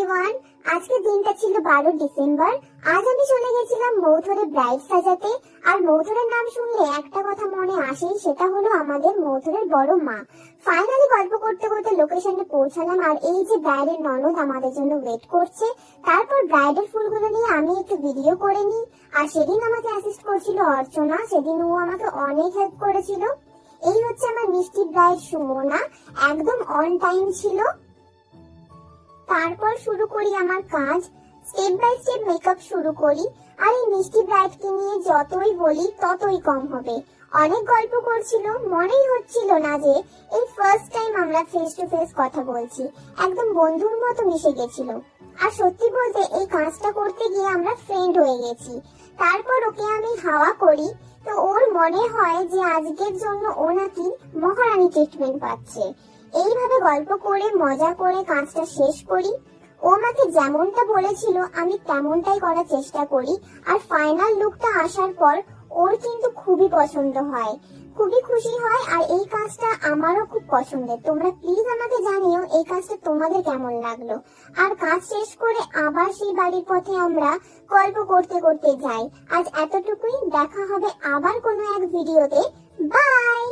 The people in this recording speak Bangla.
এভরিওয়ান, আজকের দিনটা ছিল 12 ডিসেম্বর। আজ আমি চলে গেছিলাম মৌথরে ব্রাইড সাজাতে। আর মৌথরের নাম শুনলে একটা কথা মনে আসেই, সেটা হলো আমাদের মৌথরের বড় মা। ফাইনালি গল্প করতে করতে লোকেশনে পৌঁছালাম, আর এই যে ব্রাইডের ননদ আমাদের জন্য ওয়েট করছে। তারপর ব্রাইডের ফুলগুলো নিয়ে আমি একটু ভিডিও করে নিই। আর সেদিন আমাকে অ্যাসিস্ট করছিল অর্চনা, সেদিন ও আমাকে অনেক হেল্প করেছিল। এই হচ্ছে আমার মিষ্টি ব্রাইড সুমনা, একদম অন টাইম ছিল। তারপর শুরু করি আমার কাজ, স্টেপ বাই স্টেপ মেকআপ শুরু করি। আর এই মিষ্টি ব্রাইডকে নিয়ে যতই বলি ততই কম হবে। অনেক গল্প করছিল, মনেই হচ্ছিল না যে এই ফার্স্ট টাইম আমরা ফেস টু ফেস কথা বলছি। একদম বন্ধুর মতো মিশে গেছিল। আর সত্যি বলতে এই কাজটা করতে গিয়ে আমরা ফ্রেন্ড হয়ে গেছি। তারপর ওকে আমি হাওয়া করি, তো ওর মনে হয় যে আজকের জন্য ও নাকি মহারানী ট্রিটমেন্ট পাচ্ছে। এইভাবে গল্প করে মজা করে কাজটা শেষ করি। ও আমাকে যেমনটা বলেছিল আমি তেমনটাই করার চেষ্টা করি। আর ফাইনাল লুকটা আসার পর ওর কিন্তু খুবই পছন্দ হয়, খুবই খুশি হয়। আর এই কাজটা আমারও খুব পছন্দের। তোমরা প্লিজ আমাকে জানিও এই কাজটা তোমাদের কেমন লাগলো। আর কাজ শেষ করে আবার সেই বাড়ির পথে আমরা গল্প করতে করতে যাই। আজ এতটুকুই, দেখা হবে আবার কোনো এক ভিডিওতে। বাই।